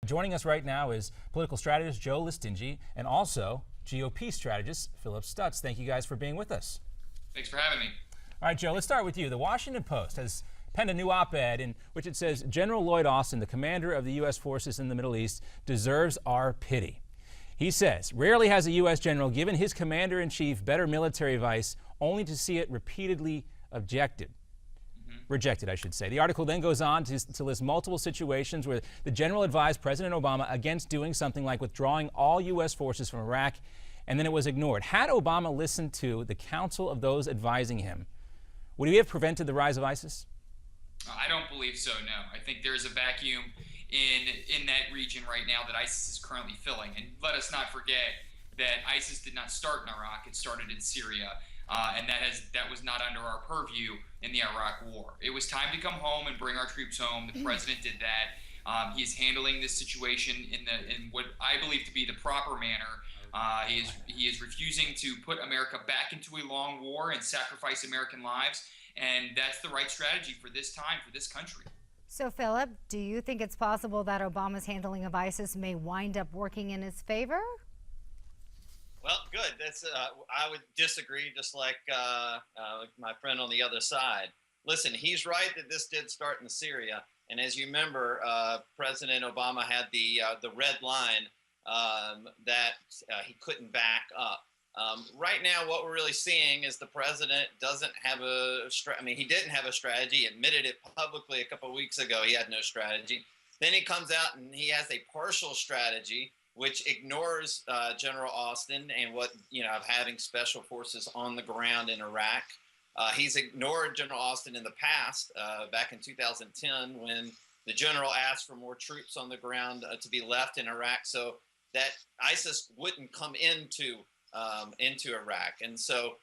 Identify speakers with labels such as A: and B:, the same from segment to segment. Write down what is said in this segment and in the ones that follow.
A: Joining us right now is political strategist Joe Lestingi and also GOP strategist Phillip Stutts. Thank you guys for being with us.
B: Thanks for having me.
A: All right, Joe, let's start with you. The Washington Post has penned a new op-ed in which it says General Lloyd Austin, the commander of the U.S. forces in the Middle East, deserves our pity. He says, rarely has a U.S. general given his commander-in-chief better military advice only to see it repeatedly rejected, I should say. The article then goes on to list multiple situations where the general advised President Obama against doing something like withdrawing all U.S. forces from Iraq, and then it was ignored. Had Obama listened to the counsel of those advising him, would he have prevented the rise of ISIS?
B: I don't believe so, no. I think there's a vacuum in that region right now that ISIS is currently filling. And let us not forget that ISIS did not start in Iraq. It started in Syria. And that was not under our purview in the Iraq War. It was time to come home and bring our troops home. The president did that. He is handling this situation in what I believe to be the proper manner. He is refusing to put America back into a long war and sacrifice American lives. And that's the right strategy for this time, for this country.
C: So, Phillip, do you think it's possible that Obama's handling of ISIS may wind up working in his favor?
D: Well, good. That's I would disagree, just like my friend on the other side. Listen, he's right that this did start in Syria, and as you remember, President Obama had the red line that he couldn't back up. Right now, what we're really seeing is the president doesn't have he didn't have a strategy. He admitted it publicly a couple of weeks ago. He had no strategy. Then he comes out and he has a partial strategy, which ignores General Austin and what, of having special forces on the ground in Iraq. He's ignored General Austin in the past, back in 2010, when the general asked for more troops on the ground to be left in Iraq so that ISIS wouldn't come into Iraq. And so,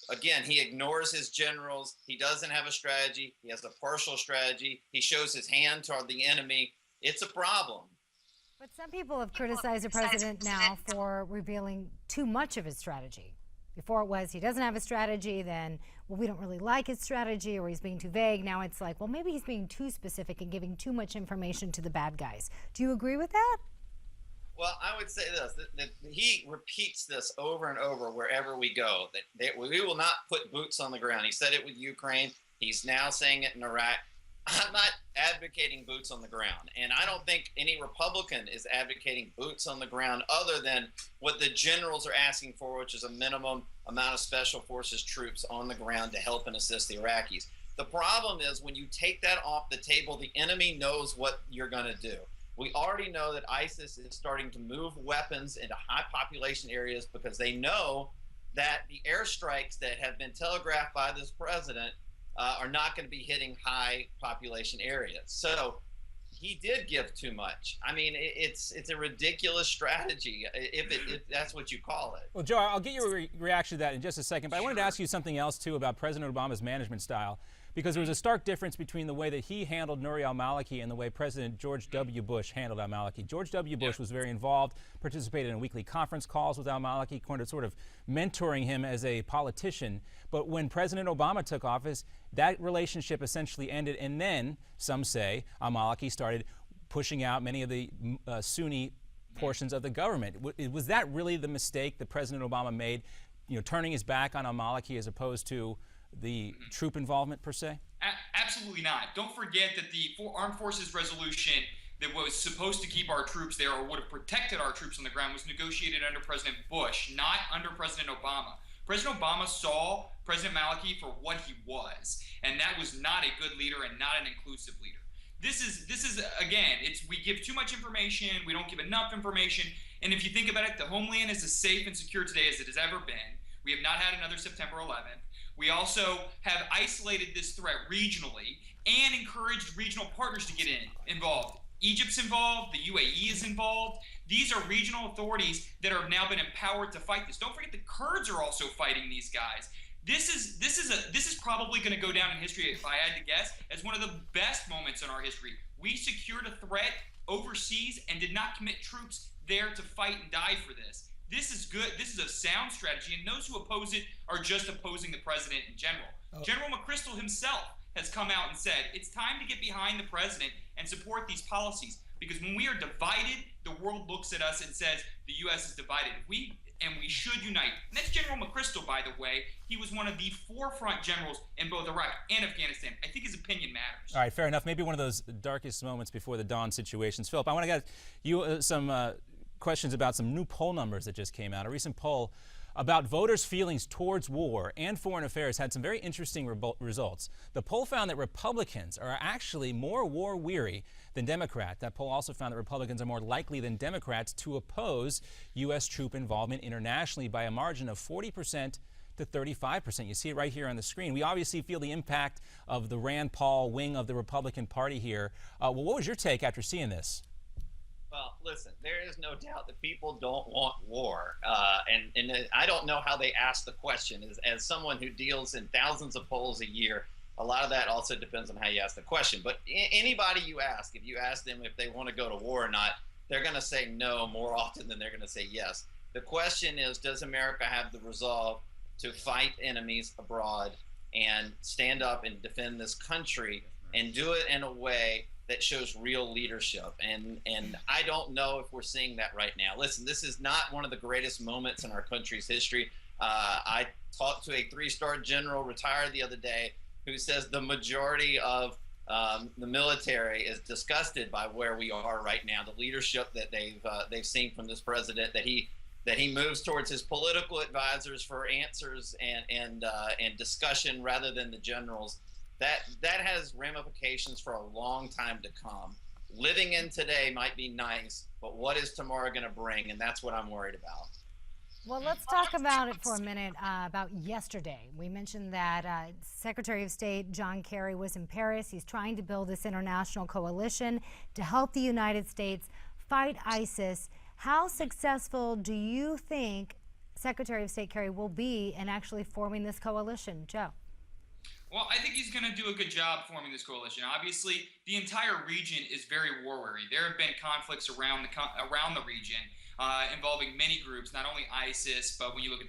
D: again, he ignores his generals. He doesn't have a strategy. He has a partial strategy. He shows his hand toward the enemy. It's a problem.
C: But some people have criticized the president now for revealing too much of his strategy. Before it was he doesn't have a strategy, then, well, we don't really like his strategy, or he's being too vague. Now it's like, well, maybe he's being too specific and giving too much information to the bad guys. Do you agree with that?
D: Well, I would say this, that he repeats this over and over wherever we go, that we will not put boots on the ground. He said it with Ukraine. He's now saying it in Iraq. I'm not advocating boots on the ground, and I don't think any Republican is advocating boots on the ground other than what the generals are asking for, which is a minimum amount of special forces troops on the ground to help and assist the Iraqis. The problem is when you take that off the table, the enemy knows what you're going to do. We already know that ISIS is starting to move weapons into high population areas because they know that the airstrikes that have been telegraphed by this president are not going to be hitting high population areas. So he did give too much. I mean, it's a ridiculous strategy, if that's what you call it.
A: Well, Joe, I'll get your reaction to that in just a second, but I wanted to ask you something else, too, about President Obama's management style, because there was a stark difference between the way that he handled Nouri al-Maliki and the way President George W. Bush handled al-Maliki. George W. Bush was very involved, participated in weekly conference calls with al-Maliki, sort of mentoring him as a politician. But when President Obama took office, that relationship essentially ended, and then, some say, al-Maliki started pushing out many of the Sunni portions of the government. Was that really the mistake that President Obama made, turning his back on al-Maliki as opposed to the troop involvement per se?
B: Absolutely not. Don't forget that the Armed Forces resolution that was supposed to keep our troops there or would have protected our troops on the ground was negotiated under President Bush, not under President Obama. President Obama saw President Maliki for what he was, and that was not a good leader and not an inclusive leader. This is again, we give too much information, we don't give enough information, and if you think about it, the homeland is as safe and secure today as it has ever been. We have not had another September 11th. We also have isolated this threat regionally and encouraged regional partners to get involved. Egypt's involved, the UAE is involved. These are regional authorities that have now been empowered to fight this. Don't forget the Kurds are also fighting these guys. This is probably going to go down in history, if I had to guess, as one of the best moments in our history. We secured a threat overseas and did not commit troops there to fight and die for this. This is good. This is a sound strategy, and those who oppose it are just opposing the president in general. General McChrystal himself has come out and said it's time to get behind the president and support these policies. because when we are divided, the world looks at us and says the U.S. is divided. We should unite. And that's General McChrystal, by the way. He was one of the forefront generals in both Iraq and Afghanistan. I think his opinion matters.
A: All right, fair enough. Maybe one of those darkest moments before the dawn situations. Phillip, I want to get you some questions about some new poll numbers that just came out. A recent poll about voters' feelings towards war and foreign affairs had some very interesting results. The poll found that Republicans are actually more war-weary than Democrats. That poll also found that Republicans are more likely than Democrats to oppose U.S. troop involvement internationally by a margin of 40% to 35%. You see it right here on the screen. We obviously feel the impact of the Rand Paul wing of the Republican Party here. Well, what was your take after seeing this?
D: Well, listen, there is no doubt that people don't want war. And I don't know how they ask the question. As someone who deals in thousands of polls a year, a lot of that also depends on how you ask the question. But anybody you ask, if you ask them if they want to go to war or not, they're going to say no more often than they're going to say yes. The question is, does America have the resolve to fight enemies abroad and stand up and defend this country and do it in a way that shows real leadership? And I don't know if we're seeing that right now. Listen, this is not one of the greatest moments in our country's history. I talked to a 3-star general retired the other day who says the majority of the military is disgusted by where we are right now, the leadership that they've seen from this president, that he moves towards his political advisors for answers and discussion rather than the generals. That has ramifications for a long time to come. Living in today might be nice, but what is tomorrow going to bring? And that's what I'm worried about.
C: Well, let's talk about it for a minute, about yesterday. We mentioned that Secretary of State John Kerry was in Paris. He's trying to build this international coalition to help the United States fight ISIS. How successful do you think Secretary of State Kerry will be in actually forming this coalition? Joe?
B: Well, I think he's going to do a good job forming this coalition. Obviously, the entire region is very war-weary. There have been conflicts around the region involving many groups, not only ISIS, but when you look at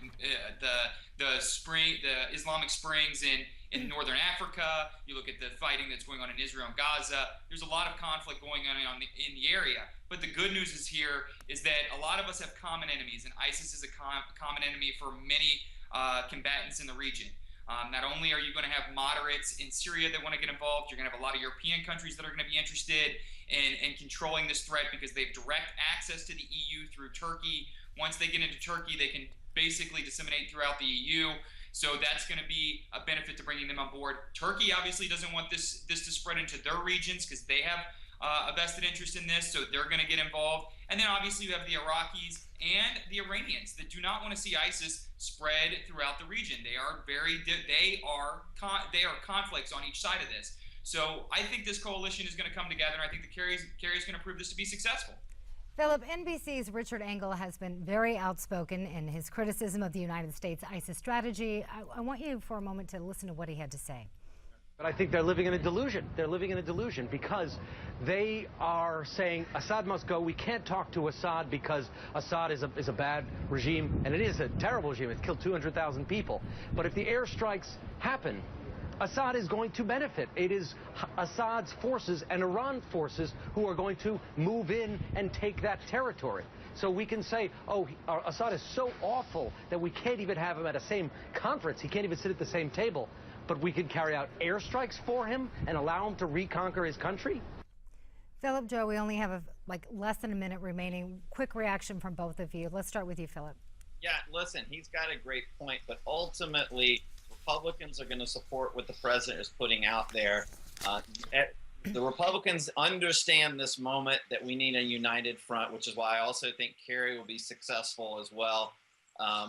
B: the Islamic Springs in northern Africa, you look at the fighting that's going on in Israel and Gaza. There's a lot of conflict going on in the area. But the good news is that a lot of us have common enemies, and ISIS is a common enemy for many combatants in the region. Not only are you going to have moderates in Syria that want to get involved, you're going to have a lot of European countries that are going to be interested in controlling this threat because they have direct access to the EU through Turkey. Once they get into Turkey, they can basically disseminate throughout the EU. So that's going to be a benefit to bringing them on board. Turkey obviously doesn't want this to spread into their regions because they have a vested interest in this, so they're going to get involved. And then obviously you have the Iraqis and the Iranians that do not want to see ISIS spread throughout the region. They are conflicts on each side of this. So I think this coalition is going to come together, and I think that Kerry's going to prove this to be successful.
C: Phillip, NBC's Richard Engel has been very outspoken in his criticism of the United States ISIS strategy. I want you for a moment to listen to what he had to say.
E: But I think they're living in a delusion. They're living in a delusion because they are saying Assad must go. We can't talk to Assad because Assad is a bad regime, and it is a terrible regime. It's killed 200,000 people. But if the airstrikes happen, Assad is going to benefit. It is Assad's forces and Iran forces who are going to move in and take that territory. So we can say, oh, Assad is so awful that we can't even have him at a same conference. He can't even sit at the same table. But we can carry out airstrikes for him and allow him to reconquer his country?
C: Phillip, Joe, we only have less than a minute remaining. Quick reaction from both of you. Let's start with you, Phillip.
D: Yeah, listen, he's got a great point, but ultimately Republicans are going to support what the president is putting out there. The Republicans understand this moment that we need a united front, which is why I also think Kerry will be successful as well.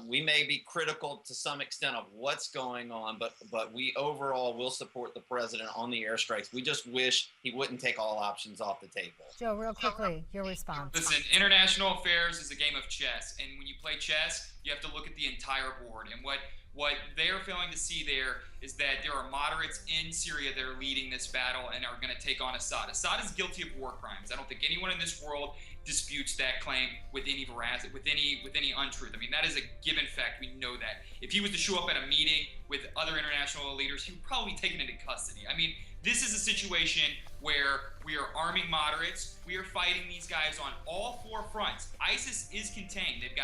D: We may be critical to some extent of what's going on, but we overall will support the president on the airstrikes. We just wish he wouldn't take all options off the table.
C: Joe, real quickly, your response.
B: Listen, international affairs is a game of chess, and when you play chess, you have to look at the entire board. And what they're failing to see there is that there are moderates in Syria that are leading this battle and are going to take on Assad. Assad is guilty of war crimes. I don't think anyone in this world disputes that claim with any veracity, with any untruth. I mean, that is a given fact. We know that. If he was to show up at a meeting with other international leaders, he would probably be taken into custody. I mean, this is a situation where we are arming moderates. We are fighting these guys on all 4 fronts. ISIS is contained. They've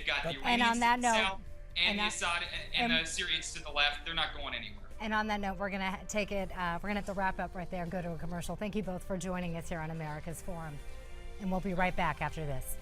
B: got the
C: And on
B: Iranians
C: that
B: to the
C: note,
B: south and the Assad and the Syrians to the left. They're not going anywhere.
C: And on that note, we're going to take it, we're going to have to wrap up right there and go to a commercial. Thank you both for joining us here on America's Forum. And we'll be right back after this.